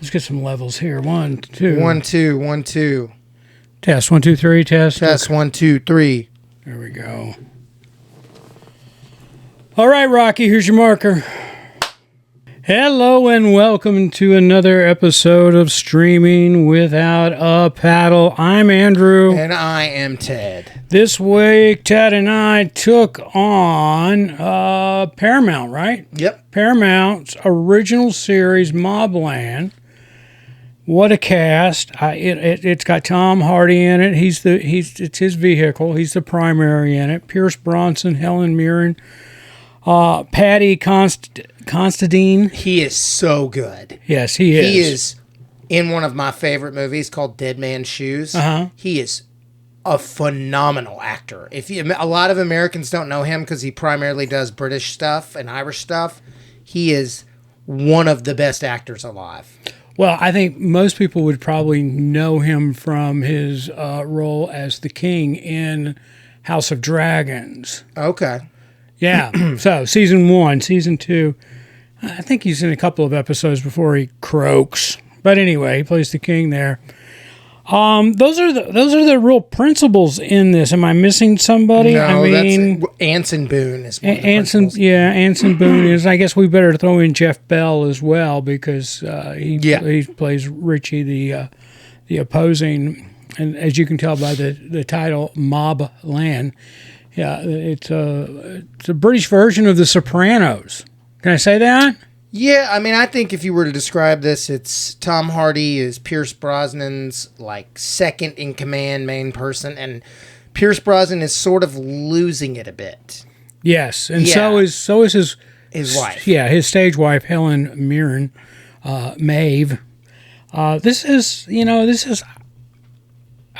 Let's get some levels here. 1, 2. 1, 2, 1, 2. Test. 1, 2, 3. Test. Test 1, 2, 3. There we go. All right, Rocky, here's your marker. Hello and welcome to another episode of Streaming Without a Paddle. I'm Andrew. And I am Ted. This week, Ted and I took on Paramount, right? Yep. Paramount's original series, MobLand. What a cast! It's got Tom Hardy in it. It's his vehicle. He's the primary in it. Pierce Brosnan, Helen Mirren, Paddy Considine. He is so good. Yes, he is. He is in one of my favorite movies called Dead Man's Shoes. He is a phenomenal actor. A lot of Americans don't know him because he primarily does British stuff and Irish stuff. He is one of the best actors alive. Well, I think most people would probably know him from his role as the king in House of Dragons. Okay. Yeah. So, season 1, season 2. I think he's in a couple of episodes before he croaks. But anyway, he plays the king there. Those are the real principals in this. Am I missing somebody? No, that's Anson Boone is one of the principals. Yeah, Anson Boone is. I guess we better throw in Jeff Bell as well because he plays Richie, the opposing. And as you can tell by the title, MobLand. Yeah, it's a British version of The Sopranos. Can I say that? Yeah, I mean, I think if you were to describe this, it's Tom Hardy is Pierce Brosnan's second in command main person, and Pierce Brosnan is sort of losing it a bit. Yes, and so is his wife. Yeah, his stage wife Helen Mirren, Maeve. This is.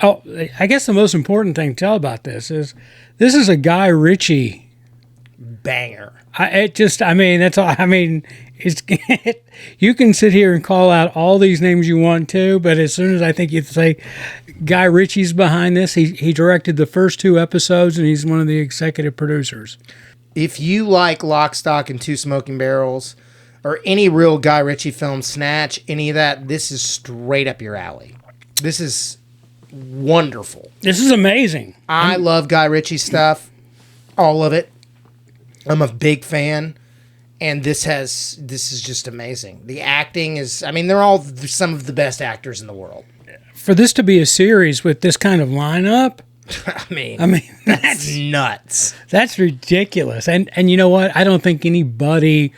Oh, I guess the most important thing to tell about this is a Guy Richie banger. That's all. I mean, you can sit here and call out all these names you want to, but as soon as I think you say Guy Ritchie's behind this, he directed the first 2 episodes and he's one of the executive producers. If you like Lock, Stock, and Two Smoking Barrels, or any real Guy Ritchie film, Snatch, any of that, this is straight up your alley. This is wonderful. This is amazing. I love Guy Ritchie stuff, all of it. I'm a big fan, and this is just amazing. The acting is, they're all some of the best actors in the world. For this to be a series with this kind of lineup, I mean that's nuts. That's ridiculous. And you know what? I don't think anybody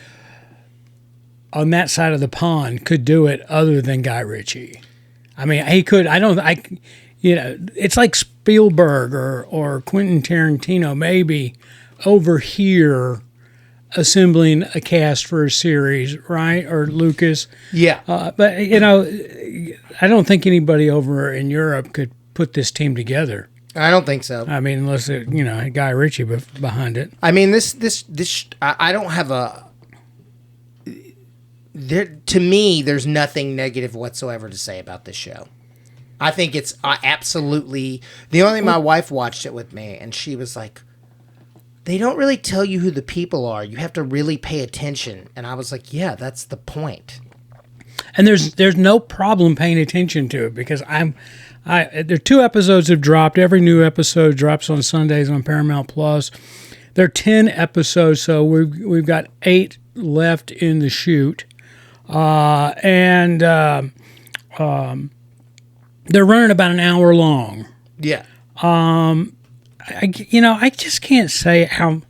on that side of the pond could do it other than Guy Ritchie. I mean, he could. It's like Spielberg or Quentin Tarantino maybe over here assembling a cast for a series, right? Or Lucas. Yeah. But, I don't think anybody over in Europe could put this team together. I don't think so. I mean, unless it, Guy Ritchie behind it. I mean, I don't have to me, there's nothing negative whatsoever to say about this show. I think it's absolutely, the only thing my wife watched it with me and she was like, they don't really tell you who the people are. You have to really pay attention. And I was like, yeah, that's the point. And there's no problem paying attention to it because there are 2 episodes have dropped. Every new episode drops on Sundays on Paramount Plus. There are 10 episodes, so we've got 8 left in the chute. And they're running about an hour long. Yeah. I just can't say how.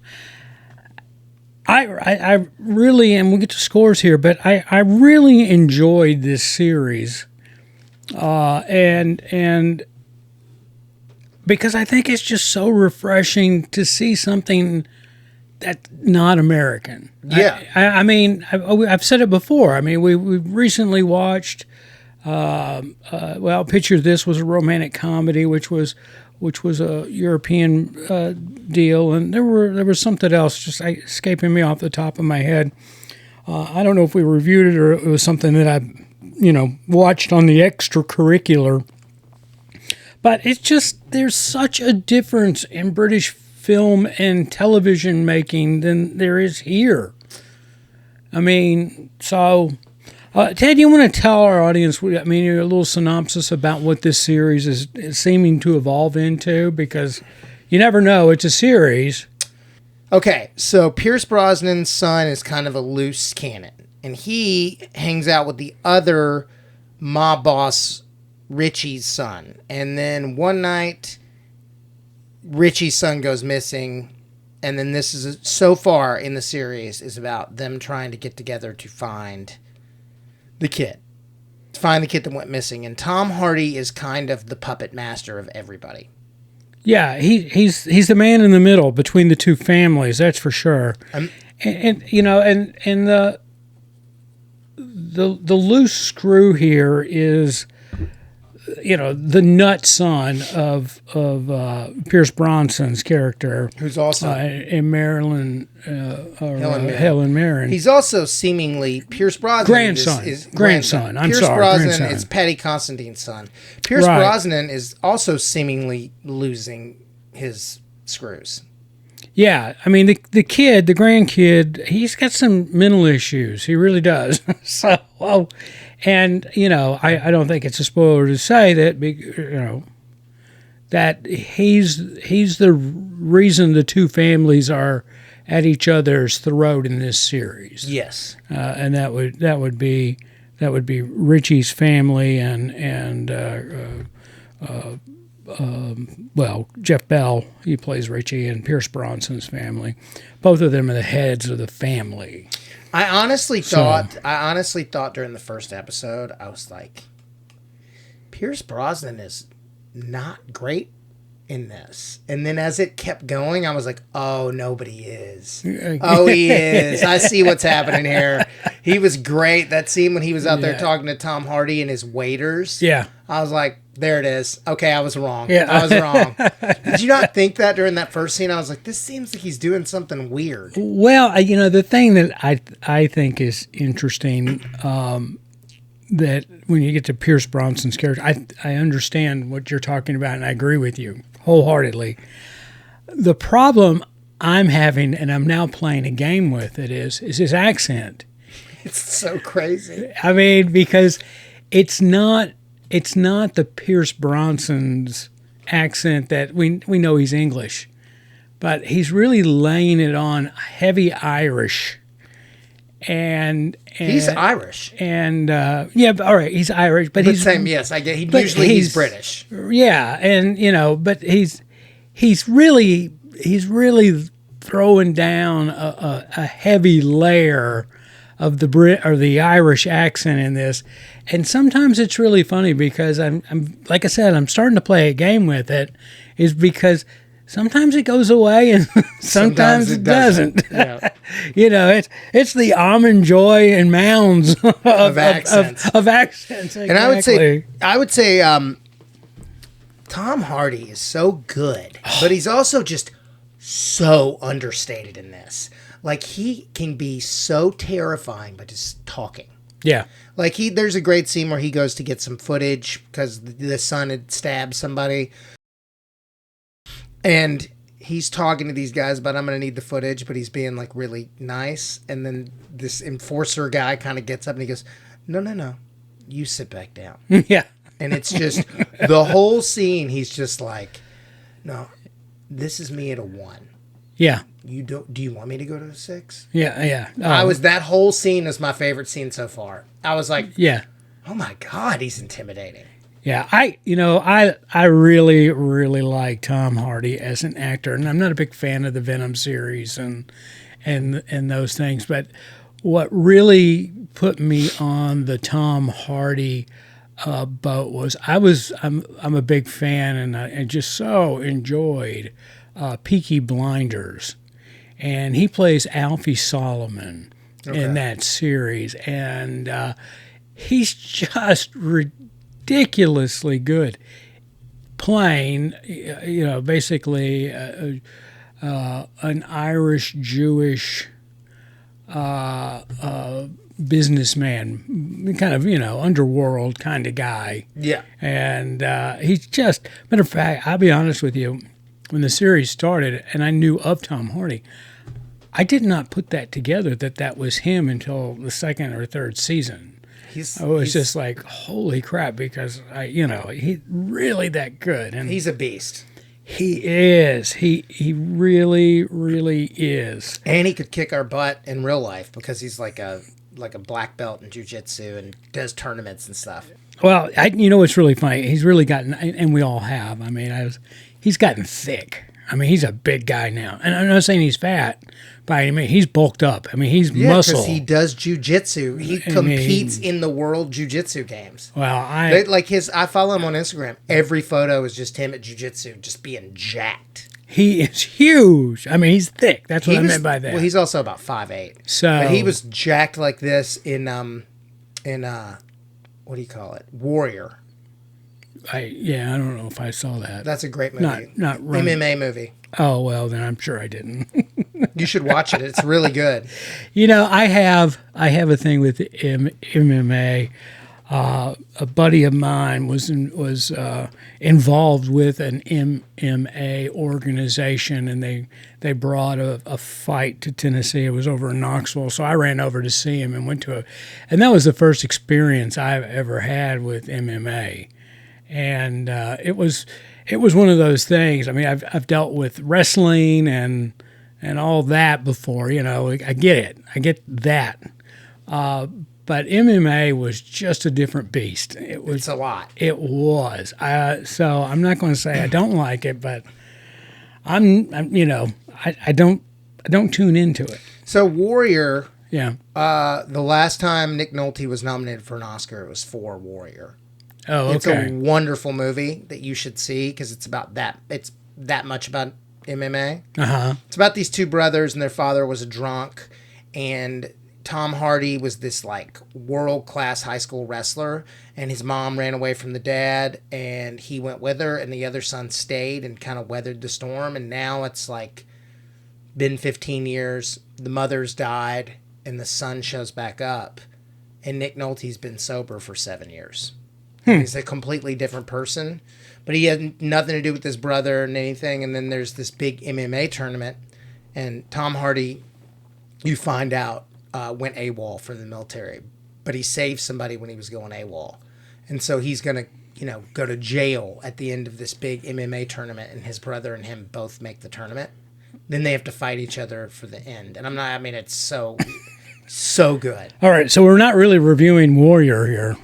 I really, and we'll get to scores here, but I really enjoyed this series, and because I think it's just so refreshing to see something that's not American. Yeah, I've said it before. I mean, we recently watched. Picture This was a romantic comedy, which was a European deal, and there was something else just escaping me off the top of my head. I don't know if we reviewed it or it was something that I, watched on the extracurricular. But it's just there's such a difference in British film and television making than there is here. I mean, so Ted, you want to tell our audience, I mean, a little synopsis about what this series is seeming to evolve into? Because you never know. It's a series. Okay, so Pierce Brosnan's son is kind of a loose cannon, and he hangs out with the other mob boss, Richie's son. And then one night, Richie's son goes missing, and then this is, so far in the series, is about them trying to get together to find the kid. To find the kid that went missing. And Tom Hardy is kind of the puppet master of everybody. Yeah, he's the man in the middle between the two families, that's for sure. And you know, and the loose screw here is, you know, the nut son of Pierce Brosnan's character, Who's also in Maryland, Helen Mirren. He's also seemingly Pierce Brosnan. Grandson. I'm Pierce sorry, Brosnan grandson. is Patty Constantine's son. Pierce Right. Brosnan is also seemingly losing his screws. Yeah, I mean the kid, the grandkid, he's got some mental issues. He really does. So, well, and you know, I don't think it's a spoiler to say that, you know, that he's the reason the two families are at each other's throat in this series. Yes. And that would be Richie's family and well, Jeff Bell, he plays Richie, and Pierce Brosnan's family. Both of them are the heads of the family. I honestly thought during the first episode, I was like, Pierce Brosnan is not great in this. And then as it kept going, I was like, oh, nobody is. Oh, he is. I see what's happening here. He was great. That scene when he was out there talking to Tom Hardy and his waiters. Yeah. I was like, there it is. Okay, I was wrong. Yeah. I was wrong. Did you not think that during that first scene? I was like, this seems like he's doing something weird. Well, you know, the thing that I think is interesting, that when you get to Pierce Brosnan's character, I understand what you're talking about, and I agree with you wholeheartedly. The problem I'm having, and I'm now playing a game with it, is his accent. It's so crazy. I mean, because it's not the Pierce Brosnan's accent that we know he's English, but he's really laying it on heavy Irish. And he's Irish. And yeah, all right, he's Irish, but he's same. Yes, I get. He's British. Yeah, and you know, but he's really throwing down a heavy layer of the Brit or the Irish accent in this, and sometimes it's really funny because I'm like I said, I'm starting to play a game with it, is because sometimes it goes away and sometimes it doesn't. Yeah. You know, it's the almond joy and mounds of accents. Of accents. Exactly. And I would say Tom Hardy is so good, but he's also just so understated in this. Like, he can be so terrifying by just talking. Yeah. Like, there's a great scene where he goes to get some footage because the son had stabbed somebody. And he's talking to these guys about, I'm going to need the footage, but he's being, like, really nice. And then this enforcer guy kind of gets up and he goes, no, you sit back down. Yeah. And it's just, the whole scene, he's just like, no, this is me at a 1. Yeah. Do you want me to go to a 6? Yeah. That whole scene is my favorite scene so far. I was like, yeah. Oh my God, he's intimidating. Yeah, I really, really like Tom Hardy as an actor, and I'm not a big fan of the Venom series and those things, but what really put me on the Tom Hardy boat was I'm a big fan, and I just so enjoyed Peaky Blinders, and he plays Alfie Solomon in that series, and he's just ridiculously good playing, you know, basically an Irish Jewish businessman, kind of, you know, underworld kind of guy. Yeah. And he's just, matter of fact, I'll be honest with you, when the series started and I knew of Tom Hardy, I did not put that together that was him until the second or third season. He's I was just like, holy crap, because he's really that good, and he's a beast. he is. He really, really is. And he could kick our butt in real life because he's like a black belt in jiu-jitsu and does tournaments and stuff. Well, what's really funny? He's really gotten, and we all have. I mean, he's gotten thick. I mean, he's a big guy now, and I'm not saying he's fat by any means. He's bulked up. I mean, he's muscle. Because he does jiu-jitsu. He competes in the world jiu-jitsu games. Well, I follow him on Instagram. Every photo is just him at jiu-jitsu, just being jacked. He is huge. I mean, he's thick. That's what I meant by that. Well, he's also about 5'8". But he was jacked like this in what do you call it? Warrior. I don't know if I saw that. That's a great movie. Not MMA movie. Oh, well, then I'm sure I didn't. You should watch it. It's really good. I have a thing with MMA. A buddy of mine was involved with an MMA organization, and they brought a fight to Tennessee. It was over in Knoxville, so I ran over to see him and went to and that was the first experience I've ever had with MMA. And it was one of those things. I mean, I've dealt with wrestling and all that before. I get it. I get that. But MMA was just a different beast. It's a lot. It was. So I'm not going to say I don't like it, but I don't tune into it. So Warrior. Yeah. The last time Nick Nolte was nominated for an Oscar, it was for Warrior. Oh, okay. It's a wonderful movie that you should see because it's about that. It's that much about MMA. It's about these two brothers, and their father was a drunk, and Tom Hardy was this like world-class high school wrestler, and his mom ran away from the dad, and he went with her, and the other son stayed and kind of weathered the storm, and now it's like been 15 years. The mother's died, and the son shows back up, and Nick Nolte's been sober for 7 years. He's a completely different person, but he had nothing to do with his brother and anything. And then there's this big MMA tournament, and Tom Hardy, you find out, went AWOL from the military, but he saved somebody when he was going AWOL. And so he's going to, go to jail at the end of this big MMA tournament, and his brother and him both make the tournament. Then they have to fight each other for the end. And it's so, so good. All right. So we're not really reviewing Warrior here.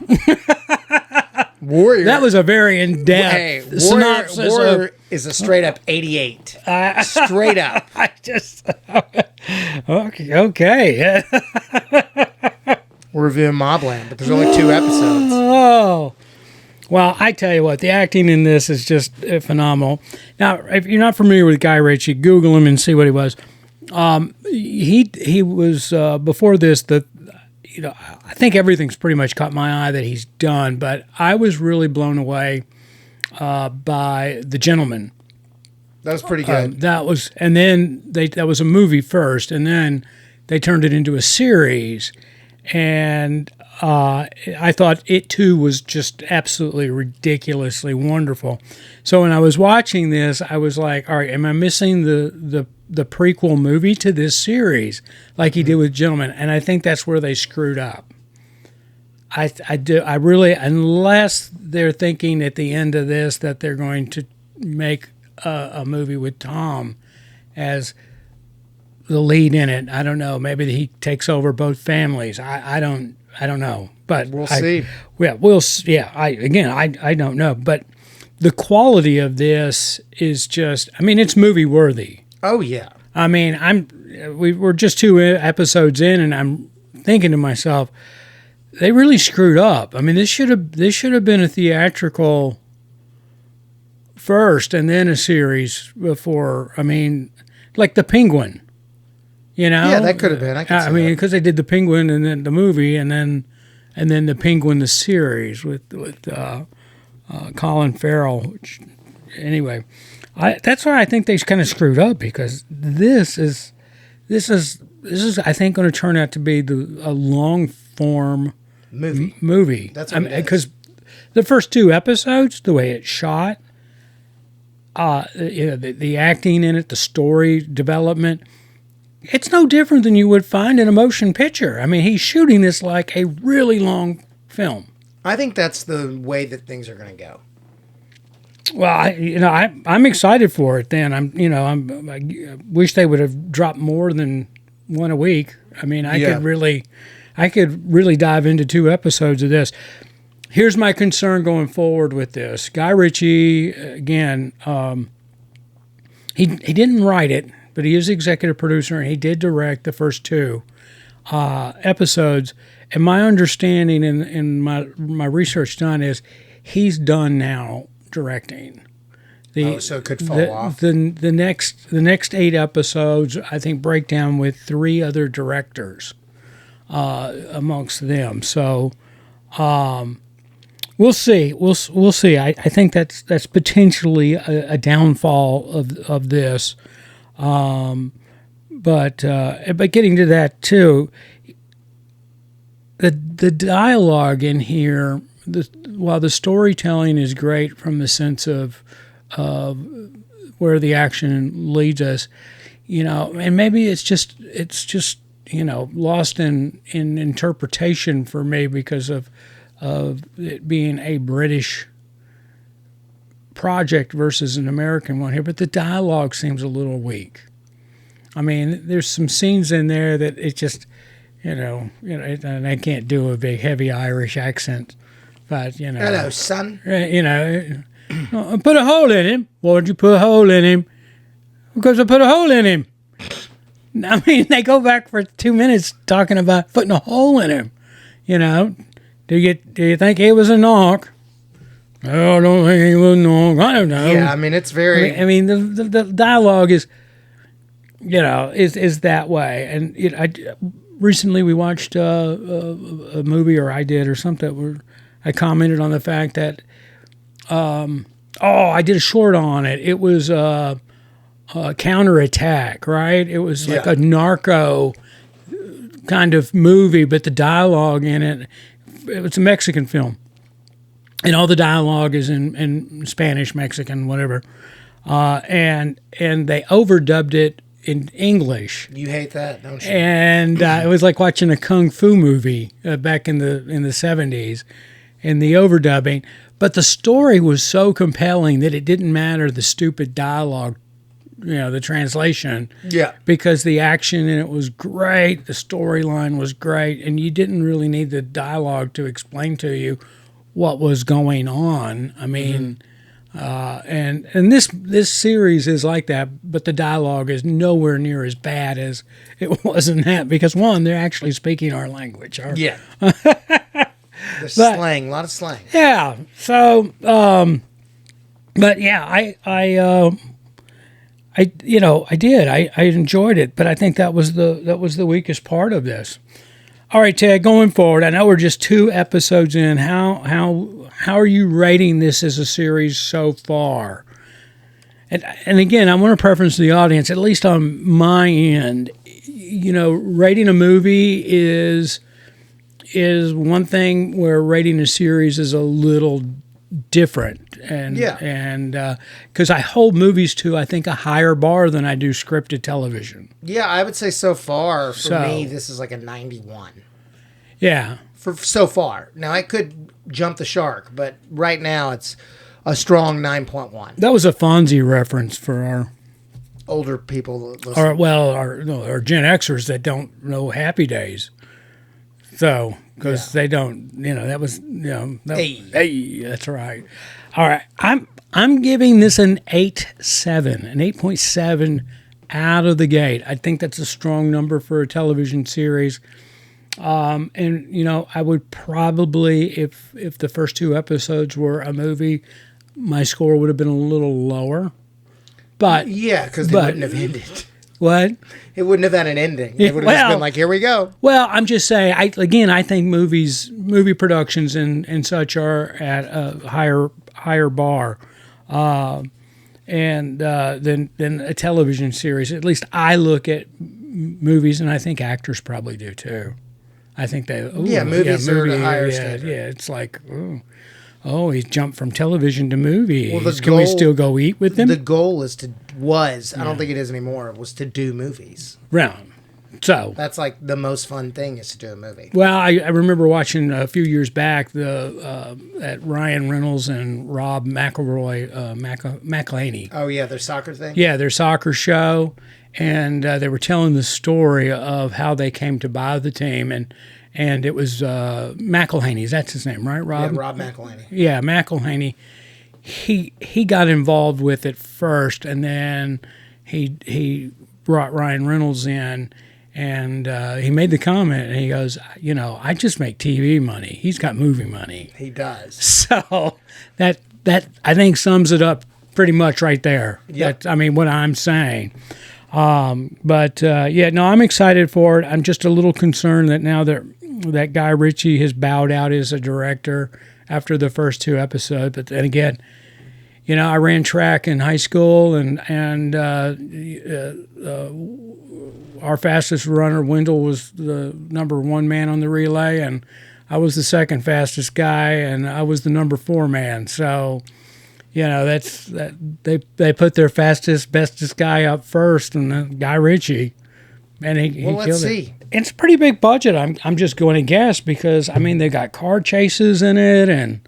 Warrior. That was a very in-depth synopsis. Warrior is a straight up 88. Straight up. Okay. We're reviewing MobLand, but there's only 2 episodes. Oh. Well, I tell you what, the acting in this is just phenomenal. Now, if you're not familiar with Guy Richie, Google him and see what he was. He was before this. I think everything's pretty much caught my eye that he's done, but I was really blown away by The Gentleman. That was pretty good. That was a movie first, and then they turned it into a series, and I thought it too was just absolutely ridiculously wonderful. So when I was watching this, I was like, all right, am I missing the prequel movie to this series like he did with Gentleman? And I think that's where they screwed up. I really, unless they're thinking at the end of this that they're going to make a movie with Tom as the lead in it. I don't know. Maybe he takes over both families. I don't know. But we'll see. Yeah, I don't know. But the quality of this is just, it's movie worthy. Oh yeah. We're just 2 episodes in, and I'm thinking to myself, they really screwed up. This should have been a theatrical first, and then a series before. Like The Penguin. Yeah, that could have been. Because they did The Penguin and then the movie, and then The Penguin the series with Colin Farrell. Which, anyway. That's why I think they kind of screwed up, because this is I think going to turn out to be a long form movie. That's what it is. Because the first 2 episodes, the way it's shot, the acting in it, the story development, it's no different than you would find in a motion picture. He's shooting this like a really long film. I think that's the way that things are going to go. Well, I'm excited for it. Then I wish they would have dropped more than one a week. I mean, I could really dive into 2 episodes of this. Here's my concern going forward with this. Guy Richie, again, he didn't write it, but he is the executive producer, and he did direct the first 2 episodes. And my understanding and my research done is he's done now directing. So it could fall off. The next 8 episodes, I think, break down with 3 other directors amongst them. So we'll see. We'll see. I think that's potentially a downfall of this. But getting to that too, the dialogue in here, while the storytelling is great from the sense of where the action leads us, and maybe it's just lost in interpretation for me because of it being a British project versus an American one here, but the dialogue seems a little weak. I mean, there's some scenes in there that it just, and I can't do a big heavy Irish accent, but hello, son. Put a hole in him. Why would you put a hole in him? Because I put a hole in him. I mean, they go back for 2 minutes talking about putting a hole in him. Do you think he was a knock? No, I don't think he was a knock. I don't know. Yeah, I mean, it's very. I mean, the dialogue is, is that way. And recently we watched a movie, or I did, or something, where I commented on the fact that, I did a short on it. It was a counterattack, right? It was like a narco kind of movie, but the dialogue in it, it's a Mexican film. And all the dialogue is in Spanish, Mexican, whatever. And they overdubbed it in English. You hate that, don't you? And it was like watching a kung fu movie back in the 70s, and the overdubbing. But the story was so compelling that it didn't matter the stupid dialogue, the translation. Yeah. Because the action in it was great, the storyline was great, and you didn't really need the dialogue to explain to you what was going on. I mean, and this series is like that, but the dialogue is nowhere near as bad as it was in that, because one, they're actually speaking our language. Yeah. There's slang, a lot of slang. Yeah. So, but yeah, I did. I enjoyed it, but I think that was the weakest part of this. All right, Ted, going forward, I know we're just 2 episodes in. How are you rating this as a series so far? And again, I want to preference the audience, at least on my end. Rating a movie is one thing, where rating a series is a little different. And because I hold movies to, I think, a higher bar than I do scripted television. Yeah, I would say so far, for me, this is like a 91. Yeah. For so far. Now, I could jump the shark, but right now it's a strong 9.1. That was a Fonzie reference for our older people that listen. Our Gen Xers that don't know Happy Days. So, because they don't, that was, hey, that's right. All right, I'm giving this an 8.7, an 8.7 out of the gate. I think that's a strong number for a television series. And I would probably, if the first 2 episodes were a movie, my score would have been a little lower. But yeah, because they wouldn't have ended. What? It wouldn't have had an ending. It would have just been like, here we go. Well, I'm just saying, I think movie productions and such are at a higher bar than a television series. At least I look at movies, and I think actors probably do too. I think they... movies are at a higher standard. Yeah, it's like... he's jumped from television to movies. Well, Can we still go eat with him? The goal I don't think it is anymore, was to do movies. Round. So That's like the most fun thing is to do a movie. well, I remember watching a few years back at Ryan Reynolds and Rob McElhaney. Oh yeah, their soccer thing. Yeah, their soccer show, and they were telling the story of how they came to buy the team, and it was McElhaney. That's his name, right, Rob? Yeah, Rob McElhaney. Yeah, McElhaney. He got involved with it first, and then he brought Ryan Reynolds in. And he made the comment, and he goes, I just make TV money. He's got movie money. He does. So that I think sums it up pretty much right there. Yep. What I'm saying. I'm excited for it. I'm just a little concerned that now that Guy Richie has bowed out as a director after the first 2 episodes. But then again, I ran track in high school, and our fastest runner, Wendell, was the number 1 man on the relay, and I was the second fastest guy, and I was the number 4 man. So, that's that they put their fastest, bestest guy up first, and Guy Richie, and he Well, let's killed see. it. It's a pretty big budget. I'm just going to guess because they got car chases in it, and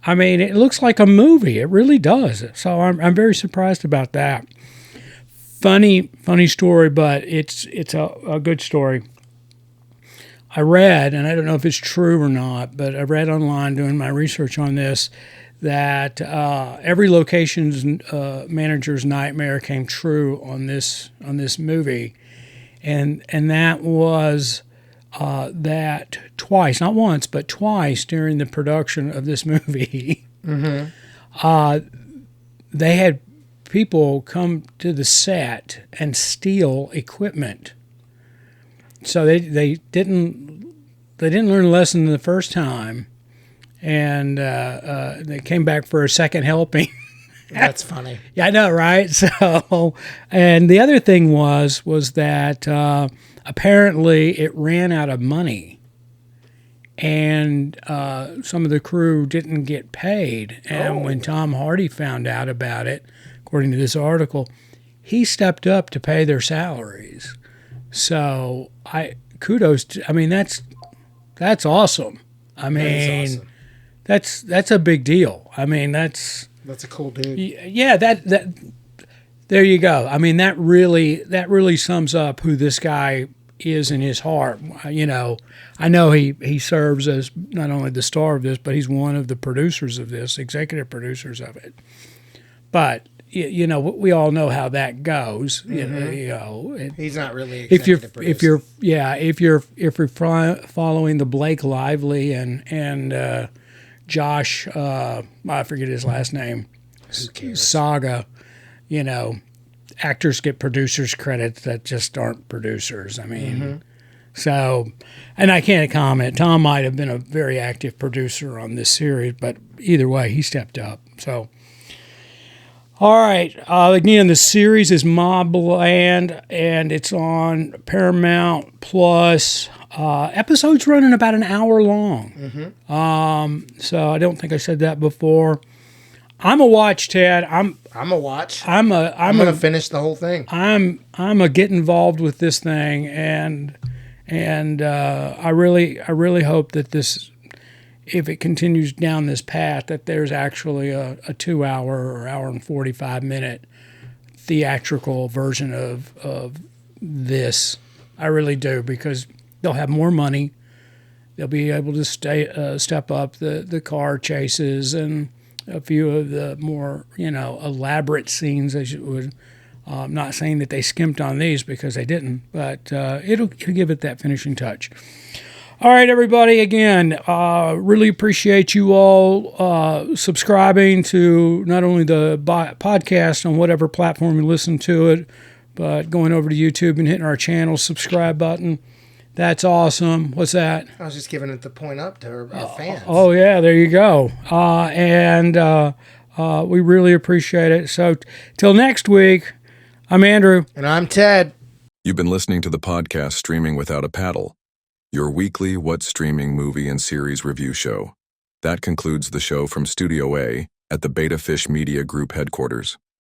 it looks like a movie. It really does. So I'm very surprised about that. Funny story, but it's a good story. I read, and I don't know if it's true or not, but I read online doing my research on this that every location's manager's nightmare came true on this movie, and that was that twice, not once, but twice during the production of this movie, they had people come to the set and steal equipment. So they didn't learn a lesson the first time, and they came back for a second helping. That's funny. Yeah, I know, right? So, and the other thing was that apparently it ran out of money, and some of the crew didn't get paid. And when Tom Hardy found out about it, according to this article, he stepped up to pay their salaries. So kudos to, that's awesome. Awesome. That's a big deal. That's a cool dude. Yeah, that there you go. That really sums up who this guy is in his heart. I know he serves as not only the star of this, but he's one of the producers of this, executive producers of it. But we all know how that goes. Mm-hmm. He's not really if you're following the Blake Lively and Josh, I forget his last name, saga. Actors get producers credits that just aren't producers. So, and I can't comment. Tom might have been a very active producer on this series, but either way, he stepped up. So. All right. Again, the series is MobLand, and it's on Paramount Plus. Episodes running about an hour long. Mm-hmm. So I don't think I said that before. I'm a watch, Ted. I'm a watch. I'm gonna finish the whole thing. I'm a get involved with this thing, and I really hope that this, if it continues down this path, that there's actually a 2 hour or hour and 45 minute theatrical version of this. I really do, because they'll have more money. They'll be able to step up the car chases and a few of the more elaborate scenes, as you would. I'm not saying that they skimped on these, because they didn't, but it'll give it that finishing touch. All right, everybody, again, really appreciate you all subscribing to not only the podcast on whatever platform you listen to it, but going over to YouTube and hitting our channel subscribe button. That's awesome. What's that? I was just giving it the point up to our fans. Oh, yeah, there you go. We really appreciate it. So till next week, I'm Andrew. And I'm Ted. You've been listening to the podcast Streaming Without a Paddle, your weekly What's Streaming movie and series review show. That concludes the show from Studio A at the Beta Fish Media Group headquarters.